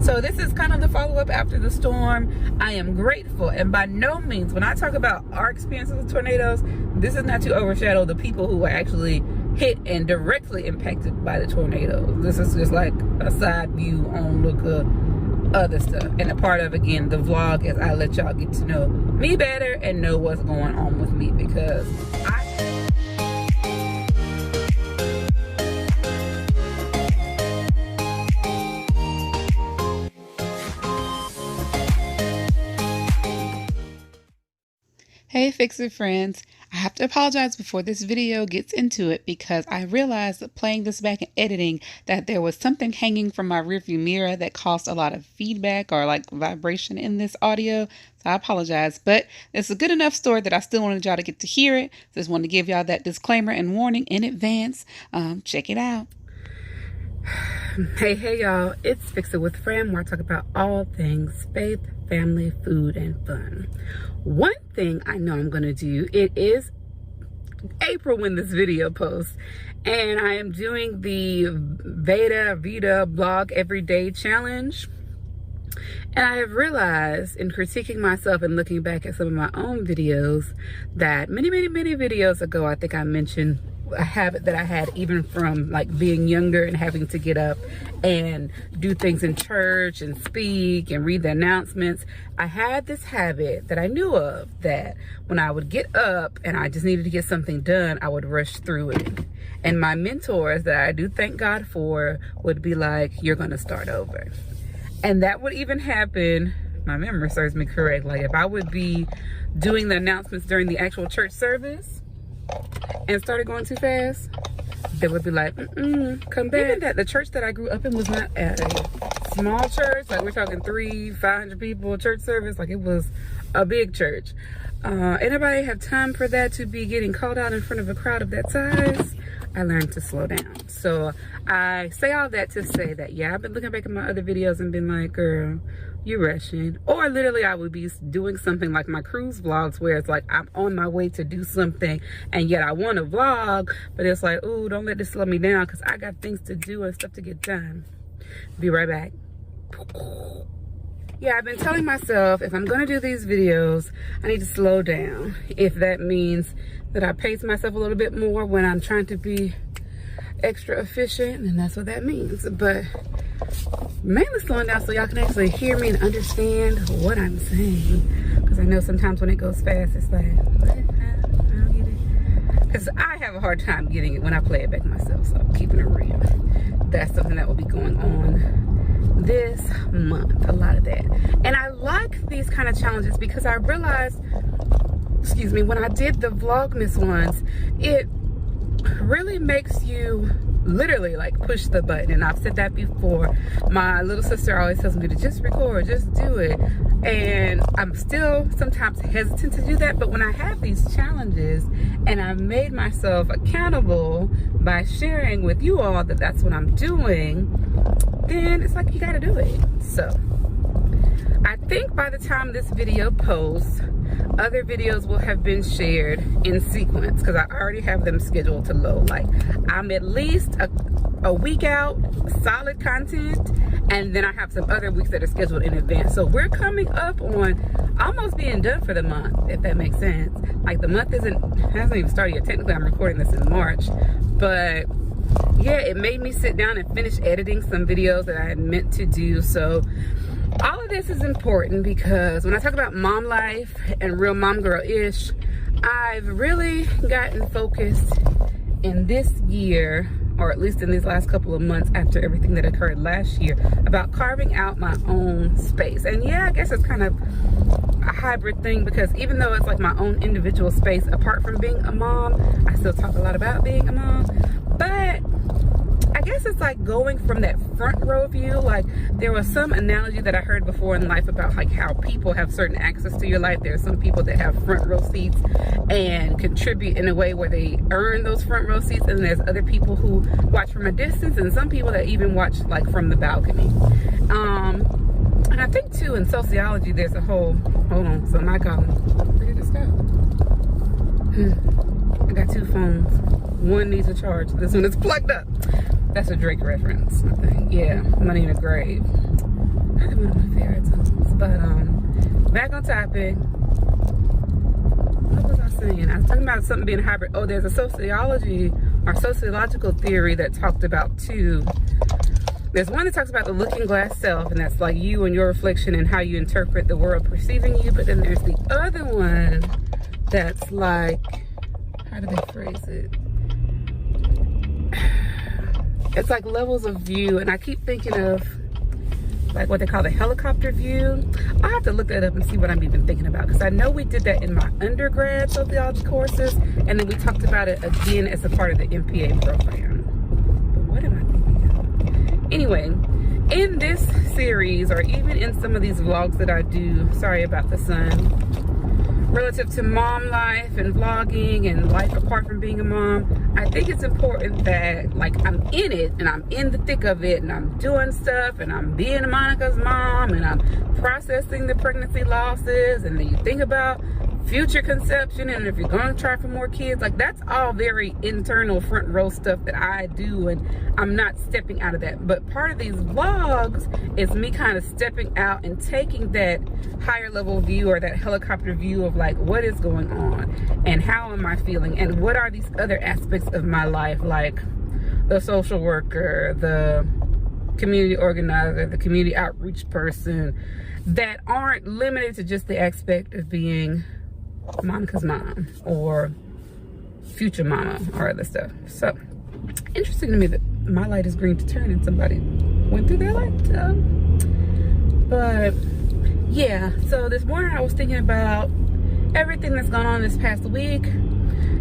So this is kind of the follow-up after the storm. I am grateful, and by no means, when I talk about our experiences with tornadoes, this is not to overshadow the people who were actually hit and directly impacted by the tornadoes. This is just like a side view on look of other stuff, and a part of, again, the vlog as I let y'all get to know me better and know what's going on with me, because Hey Fix It friends, I have to apologize before this video gets into it because I realized that playing this back and editing that there was something hanging from my rearview mirror that caused a lot of feedback or like vibration in this audio. So I apologize, but it's a good enough story that I still wanted y'all to get to hear it. So just wanted to give y'all that disclaimer and warning in advance. Check it out. Hey y'all, it's Fix It with Fran, where I talk about all things faith, family, food, and fun. One thing I know I'm gonna do, it is April when this video posts, and I am doing the Vita blog everyday challenge. And I have realized in critiquing myself and looking back at some of my own videos that many videos ago, I think I mentioned a habit that I had even from like being younger and having to get up and do things in church and speak and read the announcements. I had this habit that I knew of, that when I would get up and I just needed to get something done, I would rush through it. And my mentors that I do thank God for would be like, you're gonna start over. And that would even happen, my memory serves me correct, like if I would be doing the announcements during the actual church service and started going too fast, they would be like, come back. Even that the church that I grew up in was not at a small church, like we're talking 500 people church service, like it was a big church. Anybody have time for that, to be getting called out in front of a crowd of that size? I learned to slow down. So I say all that to say that, yeah, I've been looking back at my other videos and been like, girl, you're rushing. Or literally I would be doing something like my cruise vlogs where it's like I'm on my way to do something and yet I want to vlog, but it's like, ooh, don't let this slow me down because I got things to do and stuff to get done. Be right back. Yeah, I've been telling myself if I'm gonna do these videos, I need to slow down. If that means that I pace myself a little bit more when I'm trying to be extra efficient, and that's what that means. But mainly slowing down so y'all can actually hear me and understand what I'm saying. Because I know sometimes when it goes fast, it's like, what? I don't get it. Because I have a hard time getting it when I play it back myself, so I'm keeping it real. That's something that will be going on this month, a lot of that. And I like these kind of challenges because I realized, excuse me, when I did the Vlogmas ones, it really makes you literally like push the button. And I've said that before. My little sister always tells me to just record, just do it. And I'm still sometimes hesitant to do that, but when I have these challenges and I've made myself accountable by sharing with you all that that's what I'm doing, then it's like you gotta do it. So I think by the time this video posts, other videos will have been shared in sequence because I already have them scheduled to load. Like I'm at least a week out, solid content, and then I have some other weeks that are scheduled in advance. So we're coming up on almost being done for the month, if that makes sense. Like the month hasn't even started yet. Technically I'm recording this in March, but yeah, it made me sit down and finish editing some videos that I had meant to do. So all of this is important because when I talk about mom life and real mom girl-ish, I've really gotten focused in this year, or at least in these last couple of months after everything that occurred last year, about carving out my own space. And yeah, I guess it's kind of a hybrid thing because even though it's like my own individual space, apart from being a mom, I still talk a lot about being a mom. But I guess it's like going from that front row view. Like there was some analogy that I heard before in life about like how people have certain access to your life. There are some people that have front row seats and contribute in a way where they earn those front row seats, and there's other people who watch from a distance, and some people that even watch like from the balcony. And I think too in sociology there's a whole, hold on, so my column, look at this guy. I got two phones. One needs a charge. This one is plugged up. That's a Drake reference, I think. Yeah, Money in a Grave. But back on topic. What was I saying? I was talking about something being hybrid. Oh, there's a sociological theory that talked about two. There's one that talks about the looking glass self, and that's like you and your reflection and how you interpret the world perceiving you. But then there's the other one that's like, how do they phrase it? It's like levels of view, and I keep thinking of like what they call the helicopter view. I'll have to look that up and see what I'm even thinking about, because I know we did that in my undergrad sociology courses, and then we talked about it again as a part of the MPA program. But what am I thinking of? Anyway, in this series, or even in some of these vlogs that I do, sorry about the sun, relative to mom life and vlogging and life apart from being a mom, I think it's important that like I'm in it and I'm in the thick of it and I'm doing stuff and I'm being Monica's mom and I'm processing the pregnancy losses, and then you think about future conception and if you're going to try for more kids, like that's all very internal front row stuff that I do, and I'm not stepping out of that. But part of these vlogs is me kind of stepping out and taking that higher level view, or that helicopter view of like what is going on and how am I feeling and what are these other aspects of my life, like the social worker, the community organizer, the community outreach person, that aren't limited to just the aspect of being Monica's mom or future mama or other stuff. So interesting to me that my light is green to turn and somebody went through their light. But yeah, so this morning I was thinking about everything that's gone on this past week.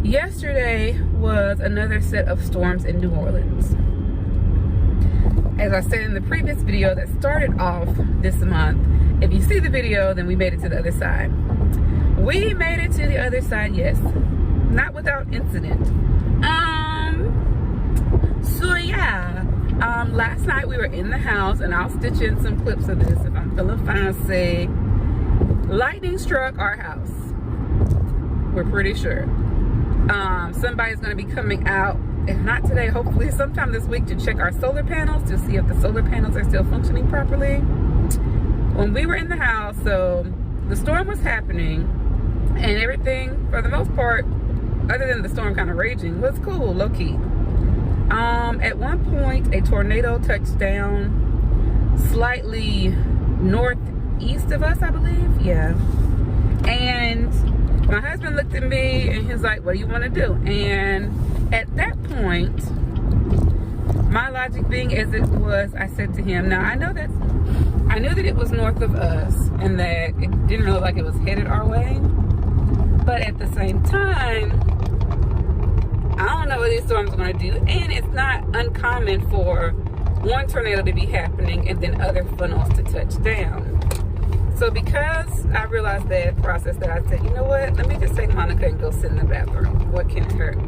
Yesterday was another set of storms in New Orleans. As I said in the previous video that started off this month, if you see the video, then we made it to the other side. We made it to the other side, yes. Not without incident. So yeah. Last night we were in the house, and I'll stitch in some clips of this if I'm feeling fancy. Lightning struck our house. We're pretty sure. Somebody's gonna be coming out, if not today, hopefully sometime this week, to check our solar panels to see if the solar panels are still functioning properly. When we were in the house, so the storm was happening, and everything, for the most part, other than the storm kind of raging, was cool, low-key. At one point, a tornado touched down slightly northeast of us, I believe. Yeah. And my husband looked at me, and he was like, what do you want to do? And at that point, my logic being as it was, I said to him, now I knew that it was north of us and that it didn't look like it was headed our way. But at the same time, I don't know what these storms are going to do. And it's not uncommon for one tornado to be happening and then other funnels to touch down. So because I realized that process, that I said, you know what? Let me just take Monica and go sit in the bathroom. What can hurt?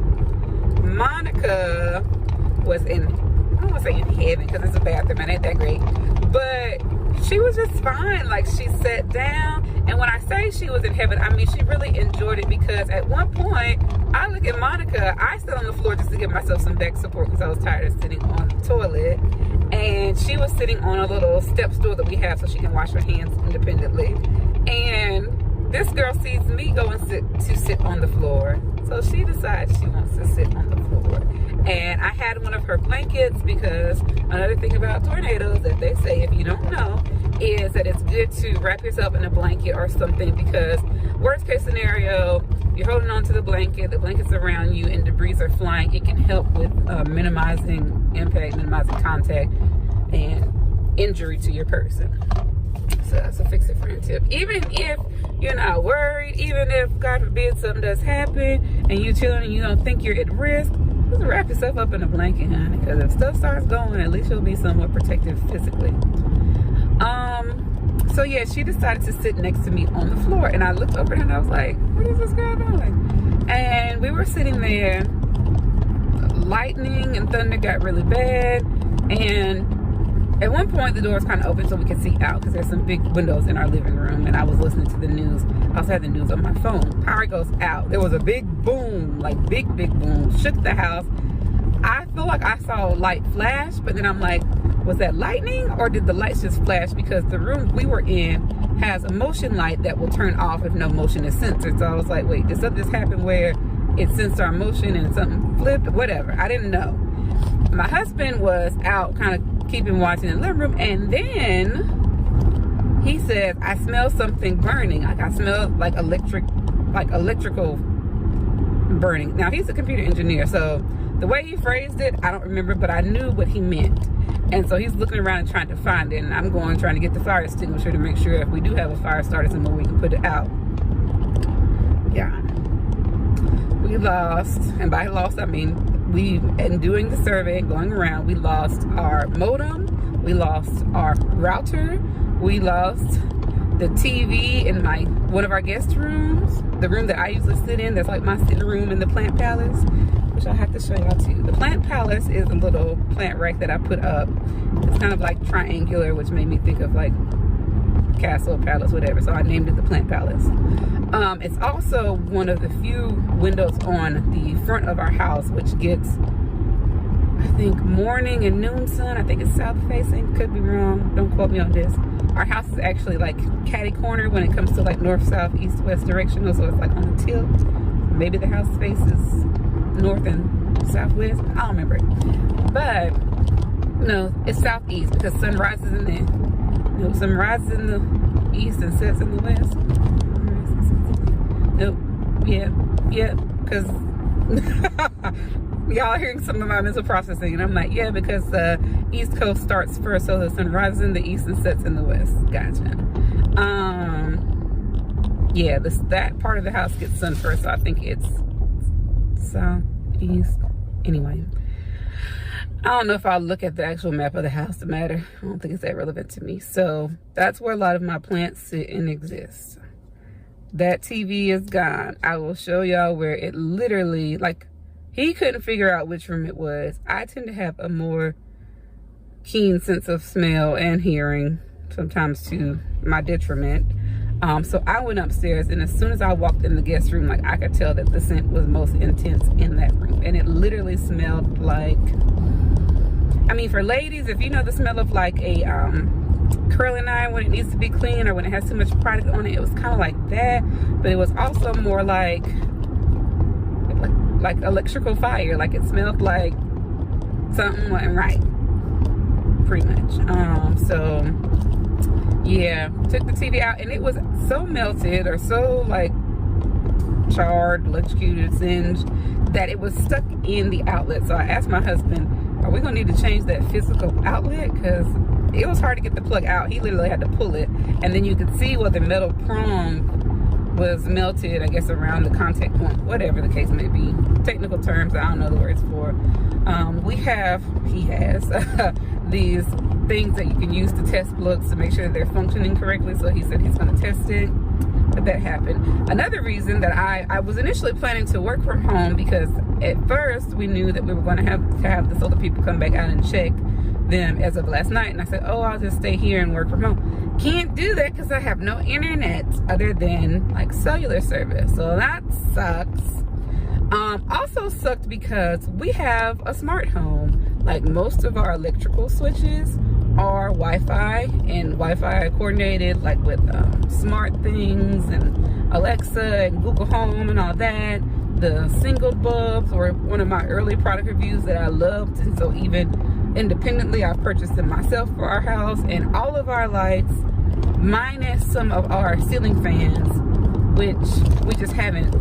Monica was in, I don't want to say in heaven because it's a bathroom and it ain't that great. But she was just fine. Like, she sat down, and when I say she was in heaven, I mean she really enjoyed it, because at one point I look at Monica, I sat on the floor just to give myself some back support because I was tired of sitting on the toilet, and she was sitting on a little step stool that we have so she can wash her hands independently. And this girl sees me go and sit on the floor, so she decides she wants to sit on the floor. And I had one of her blankets, because another thing about tornadoes that they say, if you don't know, is that it's good to wrap yourself in a blanket or something, because worst case scenario, you're holding on to the blanket's around you and debris are flying. It can help with minimizing impact, minimizing contact, and injury to your person. So that's a fix it friend tip. Even if you're not worried, even if God forbid something does happen and you're chilling and you don't think you're at risk, just wrap yourself up in a blanket, honey, because if stuff starts going, at least you'll be somewhat protected physically. So yeah, she decided to sit next to me on the floor, and I looked over at her and I was like, what is this girl doing? And we were sitting there, lightning and thunder got really bad, and at one point the doors kind of opened so we could see out, because there's some big windows in our living room, and I was listening to the news. I also had the news on my phone. Power goes out. There was a big boom, like big boom, shook the house. I feel like I saw a light flash, but then I'm like, was that lightning or did the lights just flash? Because the room we were in has a motion light that will turn off if no motion is censored. So I was like, wait, did something just happen where it sensed our motion and something flipped? Whatever, I didn't know. My husband was out kind of keeping watch in the living room, and then he says, I smell something burning. Like I smell like electrical burning. Now he's a computer engineer, so the way he phrased it, I don't remember, but I knew what he meant. And so he's looking around and trying to find it, and I'm trying to get the fire extinguisher to make sure if we do have a fire starter somewhere we can put it out. Yeah. We lost, and by lost I mean in doing the survey and going around, we lost our modem, we lost our router, we lost the TV in one of our guest rooms, the room that I usually sit in, that's like my sitting room in the plant palace, which I'll have to show y'all too. The plant palace is a little plant rack that I put up. It's kind of like triangular, which made me think of like castle, palace, whatever. So I named it the plant palace. It's also one of the few windows on the front of our house which gets, I think, morning and noon sun. I think it's south facing, could be wrong, don't quote me on this. Our house is actually like catty corner when it comes to like north, south, east, west directional, so it's like on the tilt. Maybe the house faces north and southwest, I don't remember, but no, it's southeast because sun rises in the sun rises in the east and sets in the west. Nope. Yeah, because y'all are hearing some of my mental processing, and I'm like, yeah, because the east coast starts first, so the sun rises in the east and sets in the west. Gotcha. Yeah, that part of the house gets sun first, so I think it's southeast. Anyway, I don't know if I'll look at the actual map of the house to matter. I don't think it's that relevant to me. So that's where a lot of my plants sit and exist. That TV is gone. I will show y'all where it literally, like, he couldn't figure out which room it was. I tend to have a more keen sense of smell and hearing, sometimes to my detriment. So I went upstairs, and as soon as I walked in the guest room, like, I could tell that the scent was most intense in that room. And it literally smelled like, I mean, for ladies, if you know the smell of like a curling iron when it needs to be clean or when it has too much product on it, it was kind of like that. But it was also more like electrical fire. Like, it smelled like something wasn't right, pretty much. So yeah, took the TV out, and it was so melted or so like charred, electrocuted, singed, that it was stuck in the outlet. So I asked my husband, are we gonna need to change that physical outlet? Because it was hard to get the plug out. He literally had to pull it, and then you could see where the metal prong was melted, I guess, around the contact point, whatever the case may be. Technical terms I don't know the words for. He has these things that you can use to test plugs to make sure that they're functioning correctly. So he said he's going to test it. But that happened. Another reason that I was initially planning to work from home, because at first we knew that we were going to have the solar people come back out and check them as of last night, and I said, oh, I'll just stay here and work from home. Can't do that because I have no internet other than like cellular service, so that sucks. Also sucked because we have a smart home. Like, most of our electrical switches are Wi-Fi, and Wi-Fi coordinated, like with smart things and Alexa and Google Home and all that. The single bulbs were one of my early product reviews that I loved, and so even independently I purchased them myself for our house. And all of our lights, minus some of our ceiling fans, which we just haven't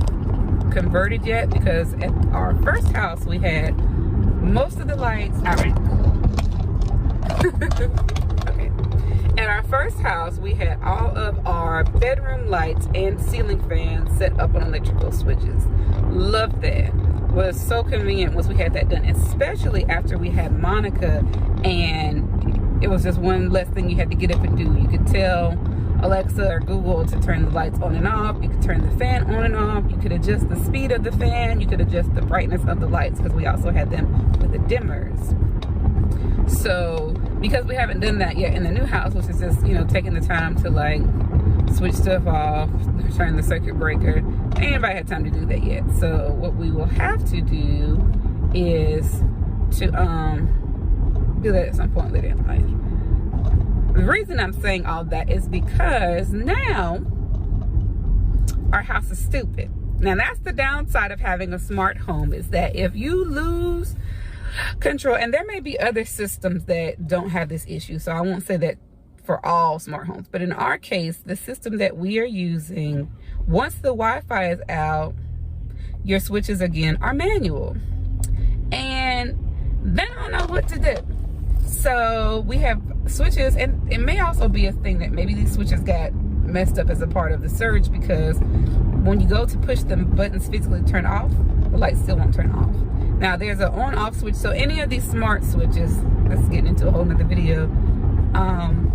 converted yet, because at our first house we had most of the lights. All right. Okay. At our first house, we had all of our bedroom lights and ceiling fans set up on electrical switches. Loved that. Was so convenient once we had that done, especially after we had Monica, and it was just one less thing you had to get up and do. You could tell Alexa or Google to turn the lights on and off. You could turn the fan on and off. You could adjust the speed of the fan. You could adjust the brightness of the lights, because we also had them with the dimmers. So because we haven't done that yet in the new house, which is just, you know, taking the time to like switch stuff off, turn the circuit breaker, ain't anybody had time to do that yet. So what we will have to do is to do that at some point later in life. The reason I'm saying all that is because now our house is stupid. Now that's the downside of having a smart home, is that if you lose control, and there may be other systems that don't have this issue, so I won't say that for all smart homes, but in our case, the system that we are using, once the Wi-Fi is out, your switches again are manual, and then I don't know what to do. So we have switches, and it may also be a thing that maybe these switches got messed up as a part of the surge, because when you go to push the buttons physically turn off, the light still won't turn off. Now there's an on-off switch, so any of these smart switches, let's get into a whole nother video,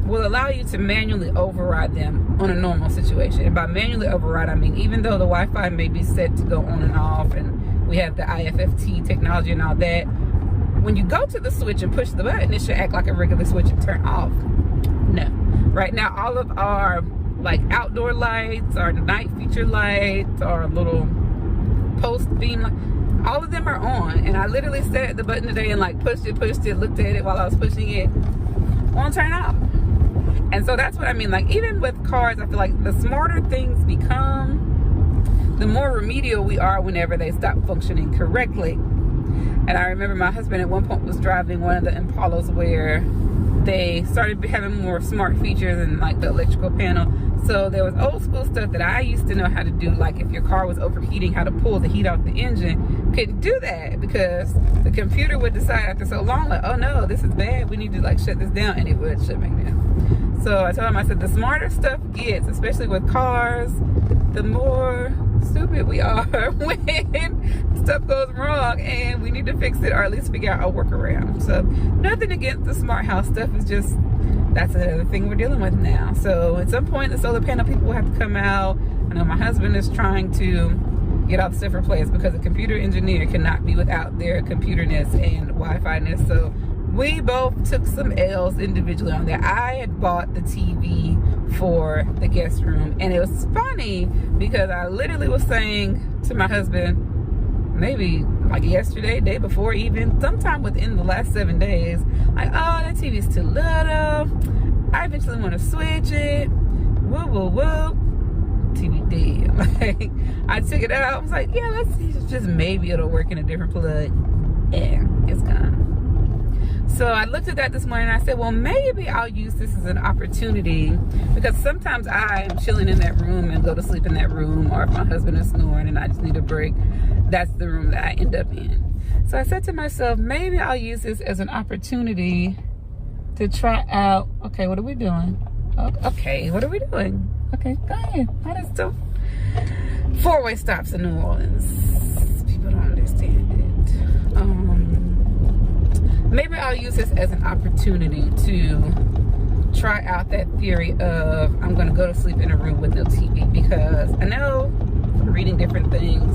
will allow you to manually override them on a normal situation. And by manually override, I mean even though the Wi-Fi may be set to go on and off, and we have the IFFT technology and all that, when you go to the switch and push the button, it should act like a regular switch and turn off. No. Right now, all of our like outdoor lights, our night feature lights, our little post beam light, all of them are on. And I literally set the button today and like pushed it, looked at it while I was pushing it, won't turn off. And so that's what I mean. Like even with cars, I feel like the smarter things become, the more remedial we are whenever they stop functioning correctly. And I remember my husband at one point was driving one of the Impalas where they started having more smart features and like the electrical panel. So there was old school stuff that I used to know how to do, like if your car was overheating, how to pull the heat off the engine. Couldn't do that because the computer would decide after so long, like, oh no, this is bad, we need to like shut this down, and it would shut back down. So I told him, I said, the smarter stuff gets, especially with cars, the more stupid we are when stuff goes wrong and we need to fix it, or at least figure out a workaround. So nothing against the smart house stuff, is just that's another thing we're dealing with now. So at some point the solar panel people will have to come out. I know my husband is trying to get all the stuff replaced because a computer engineer cannot be without their computerness and Wi-Fi-ness. So we both took some L's individually on that. I had bought the TV for the guest room, and it was funny because I literally was saying to my husband, maybe like yesterday, day before, even sometime within the last 7 days, like, oh, that TV's too little, I eventually want to switch it, woo woo woo, TV dead. Like, I took it out, I was like, yeah, let's see, just maybe it'll work in a different plug. Yeah, it's gone. So I looked at that this morning and I said, well, maybe I'll use this as an opportunity, because sometimes I am chilling in that room and go to sleep in that room, or if my husband is snoring and I just need a break, that's the room that I end up in. So I said to myself, maybe I'll use this as an opportunity to try out, okay, what are we doing? Okay, what are we doing? Okay, go ahead. That is still four-way stops in New Orleans. People don't understand it. Maybe I'll use this as an opportunity to try out that theory of I'm going to go to sleep in a room with no TV, because I know from reading different things,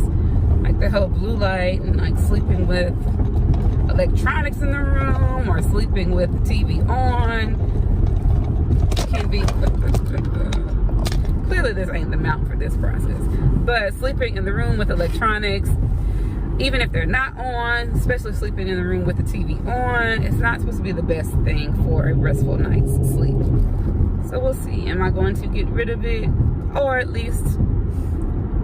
like the whole blue light and like sleeping with electronics in the room or sleeping with the TV on can be clearly this ain't the mount for this process, but sleeping in the room with electronics, even if they're not on, especially sleeping in the room with the TV on, it's not supposed to be the best thing for a restful night's sleep. So we'll see. Am I going to get rid of it, or at least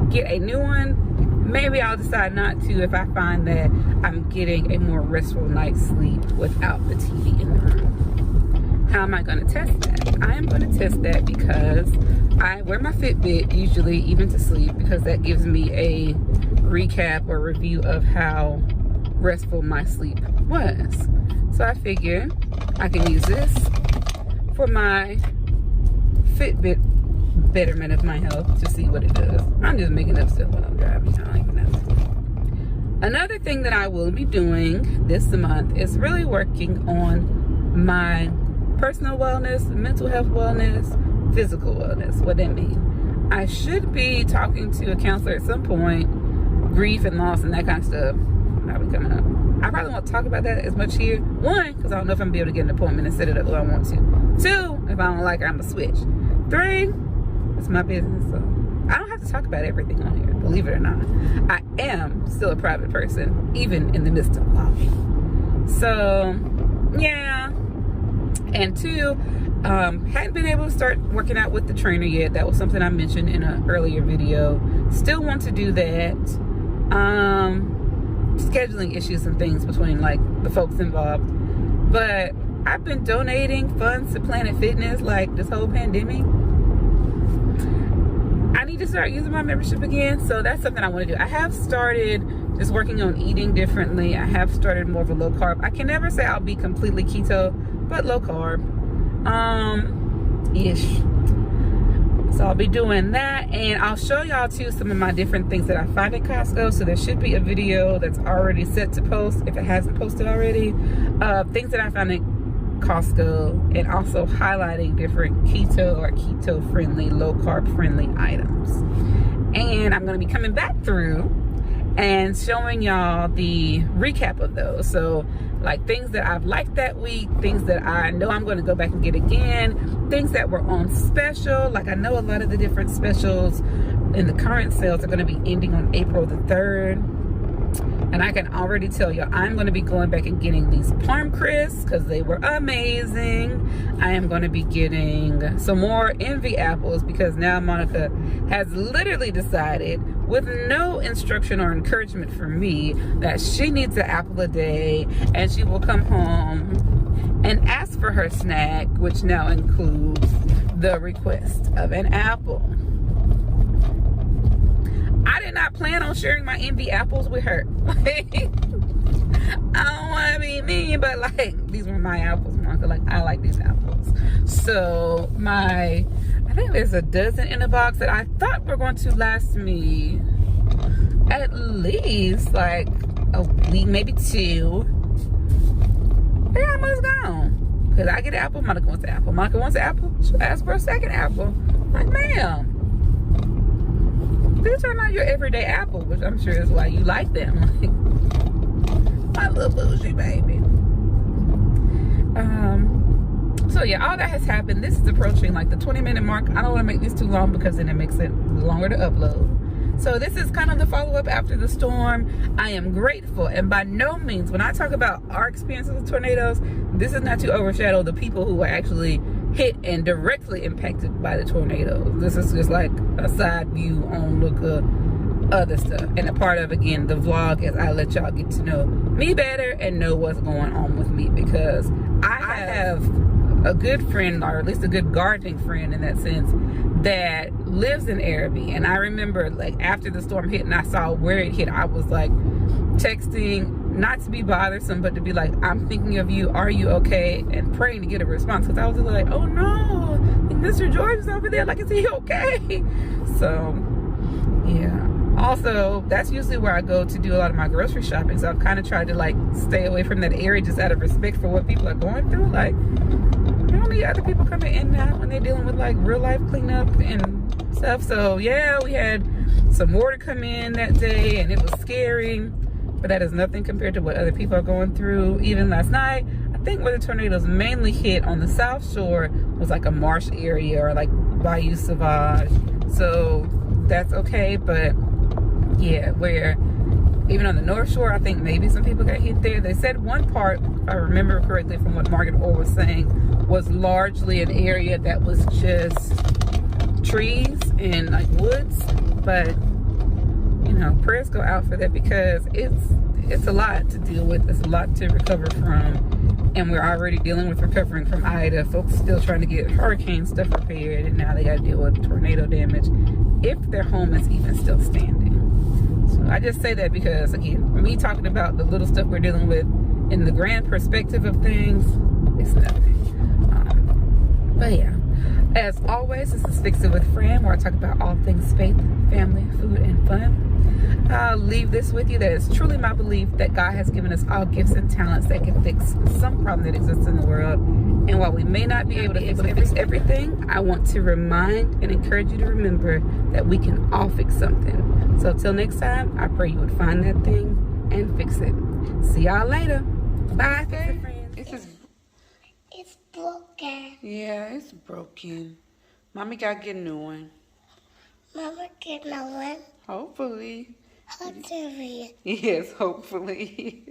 get a new one? Maybe I'll decide not to if I find that I'm getting a more restful night's sleep without the TV in the room. How am I going to test that? I am going to test that because I wear my Fitbit usually, even to sleep, because that gives me a recap or review of how restful my sleep was. So I figure I can use this for my Fitbit betterment of my health to see what it does. I'm just making up stuff while I'm driving. I don't even know. Another thing that I will be doing this month is really working on my personal wellness, mental health wellness, physical wellness. What that mean? I should be talking to a counselor at some point. Grief and loss and that kind of stuff probably coming up. I probably won't talk about that as much here. One, because I don't know if I'm gonna be able to get an appointment and set it up who I want to. Two, if I don't like it, I'm gonna switch. Three, it's my business, so I don't have to talk about everything on here, believe it or not. I am still a private person, even in the midst of life. So, yeah. And two, Hadn't been able to start working out with the trainer yet. That was something I mentioned in an earlier video. Still want to do that. Scheduling issues and things between like the folks involved. But I've been donating funds to Planet Fitness like this whole pandemic. I need to start using my membership again, so that's something I want to do. I have started just working on eating differently. I have started more of a low carb. I can never say I'll be completely keto, but low carb ish. So I'll be doing that, and I'll show y'all too some of my different things that I find at Costco. So there should be a video that's already set to post if it hasn't posted already, things that I found at Costco, and also highlighting different keto or keto friendly, low carb friendly items. And I'm going to be coming back through and showing y'all the recap of those. So like things that I've liked that week, things that I know I'm going to go back and get again, things that were on special. Like I know a lot of the different specials in the current sales are going to be ending on April the 3rd. And I can already tell you, I'm going to be going back and getting these Plum Crisps because they were amazing. I am going to be getting some more Envy apples because now Monica has literally decided, with no instruction or encouragement from me, that she needs an apple a day, and she will come home and ask for her snack, which now includes the request of an apple. I did not plan on sharing my Envy apples with her. I don't want to be mean, but like, these were my apples, Monica. Like, I like these apples. So I think there's a dozen in a box that I thought were going to last me at least like a week, maybe 2. They're almost gone. Because I get an apple, Monica wants an apple. Monica wants an apple, she'll ask for a second apple. Like, ma'am, these are not your everyday apple, which I'm sure is why you like them. Like, my little bougie baby. So yeah, all that has happened. This is approaching like the 20-minute mark. I don't want to make this too long because then it makes it longer to upload. So this is kind of the follow-up after the storm. I am grateful, and by no means, when I talk about our experiences with tornadoes, this is not to overshadow the people who are actually hit and directly impacted by the tornadoes. This is just like a side view on look of other stuff, and a part of, again, the vlog as I let y'all get to know me better and know what's going on with me, because I have a good friend, or at least a good gardening friend in that sense, that lives in Araby. And I remember like after the storm hit and I saw where it hit, I was like texting, not to be bothersome, but to be like, I'm thinking of you, are you okay, and praying to get a response, because I was like, oh no, Mr. George is over there, like, is he okay? So yeah, also that's usually where I go to do a lot of my grocery shopping, so I've kind of tried to like stay away from that area just out of respect for what people are going through. Like, you don't need other people coming in now when they're dealing with like real life cleanup and stuff. So yeah, we had some water come in that day and it was scary, but that is nothing compared to what other people are going through. Even last night, I think where the tornadoes mainly hit on the South Shore was like a marsh area or like Bayou Sauvage. So that's okay, but yeah, where even on the North Shore, I think maybe some people got hit there. They said one part, if I remember correctly from what Margaret Orr was saying, was largely an area that was just trees and like woods. But you know, prayers go out for that, because it's a lot to deal with. It's a lot to recover from, and we're already dealing with recovering from Ida. Folks still trying to get hurricane stuff repaired, and now they got to deal with tornado damage if their home is even still standing. So I just say that because, again, me talking about the little stuff we're dealing with in the grand perspective of things, it's nothing. But yeah, as always, this is Fix It with Fran, where I talk about all things faith, family, food, and fun. I'll leave this with you, that it's truly my belief that God has given us all gifts and talents that can fix some problem that exists in the world. And while we may not be able to fix everything, I want to remind and encourage you to remember that we can all fix something. So till next time, I pray you would find that thing and fix it. See y'all later. Bye, friends. It's broken. Yeah, it's broken. Mommy gotta get a new one. Mama get no one. Hopefully. Hopefully. Yes, hopefully.